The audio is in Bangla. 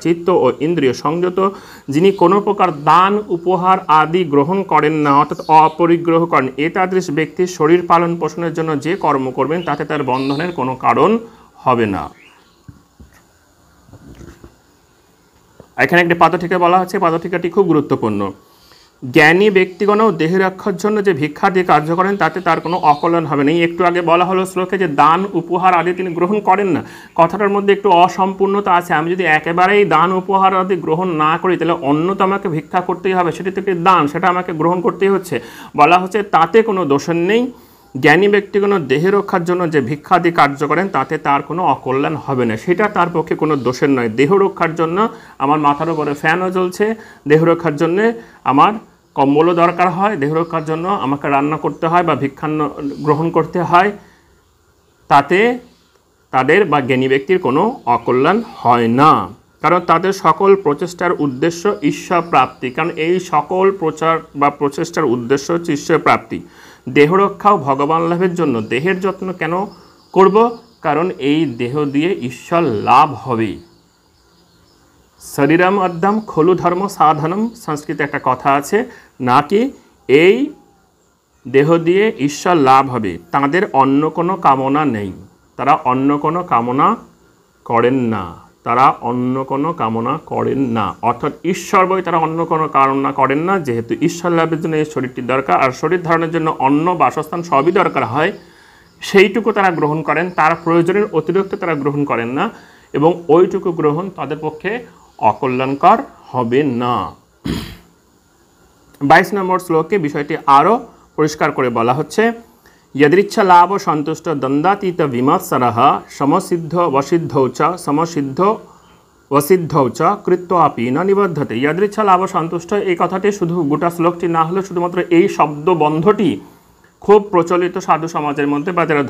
চিত্ত ও ইন্দ্রিয় সংযত, যিনি কোনো প্রকার দান উপহার আদি গ্রহণ করেন না অর্থাৎ অপরিগ্রহ করেন, এতাদৃশ ব্যক্তি শরীর পালন পোষণের জন্য যে কর্ম করবেন তাতে তার বন্ধনের কোনো কারণ হবে না। এখানে একটি পাদটীকা বলা হচ্ছে, পাদটীকাটি খুব গুরুত্বপূর্ণ। জ্ঞানী ব্যক্তিগণও দেহ রক্ষার জন্য যে ভিক্ষা দিয়ে কার্য করেন তাতে তার কোনো অকল্যাণ হবে না। একটু আগে বলা হলো শ্লোকে যে দান উপহার আদি তিনি গ্রহণ করেন না, কথাটার মধ্যে একটু অসম্পূর্ণতা আছে। আমি যদি একেবারেই দান উপহার আদি গ্রহণ না করি তাহলে অন্য তো আমাকে ভিক্ষা করতেই হবে, সেটি তো একটি দান, সেটা আমাকে গ্রহণ করতেই হচ্ছে। বলা হচ্ছে তাতে কোনো দোষণ নেই, জ্ঞানী ব্যক্তিগণ দেহ রক্ষার জন্য যে ভিক্ষাদি কার্য করেন তাতে তার কোনো অকল্যাণ হবে না, সেটা তার পক্ষে কোনো দোষের নয়। দেহ রক্ষার জন্য আমার মাথার উপরে ফ্যানও চলছে, দেহ রক্ষার জন্যে আমার কম্বলও দরকার হয়, দেহ রক্ষার জন্য আমাকে রান্না করতে হয় বা ভিক্ষান্ন গ্রহণ করতে হয়, তাতে তাদের বা জ্ঞানী ব্যক্তির কোনো অকল্যাণ হয় না, কারণ তাদের সকল প্রচেষ্টার উদ্দেশ্য ঈশ্বর প্রাপ্তি। কারণ এই সকল প্রচার বা প্রচেষ্টার উদ্দেশ্য হচ্ছে ঈশ্বর প্রাপ্তি। দেহ রক্ষা ও ভগবান লাভের জন্য দেহের যত্ন কেন করব? কারণ এই দেহ দিয়ে ঈশ্বর লাভ হবে। শরীরম অধ্যম খলু ধর্ম সাধনম, সংস্কৃতে একটা কথা আছে, নাকি এই দেহ দিয়ে ঈশ্বর লাভ হবে। তাদের অন্য কোনো কামনা নেই, তারা অন্য কোনো কামনা করেন না, তারা অন্য কোনো কামনা করেন না, অর্থাৎ ঈশ্বর বই তারা অন্য কোনো কামনা করেন না। যেহেতু ঈশ্বর লাভের জন্য এই শরীরটি দরকার আর শরীর ধারণের জন্য অন্ন বাসস্থান সবই দরকার হয়, সেইটুকু তারা গ্রহণ করেন, তার প্রয়োজনের অতিরিক্ত তারা গ্রহণ করেন না, এবং ওইটুকু গ্রহণ তাদের পক্ষে অকল্যাণকর হবে না। 22 নম্বর শ্লোকে বিষয়টি আরও পরিষ্কার করে বলা হচ্ছে, यदृच्छा लाभ संतुष्ट द्वंद्वातीत विमत्सरः समसिद्ध वसिद्धौ च समसिद्ध वसिद्धौ च कृत्वापि न निबध्यते। यदृच्छा लाभ संतुष्ट এই কথাটি শুধু গোটা শ্লোকটি না হলে শুধুমাত্র এই শব্দ বন্ধটি খুব প্রচলিত সাধু সমাজের মধ্যে বা যারা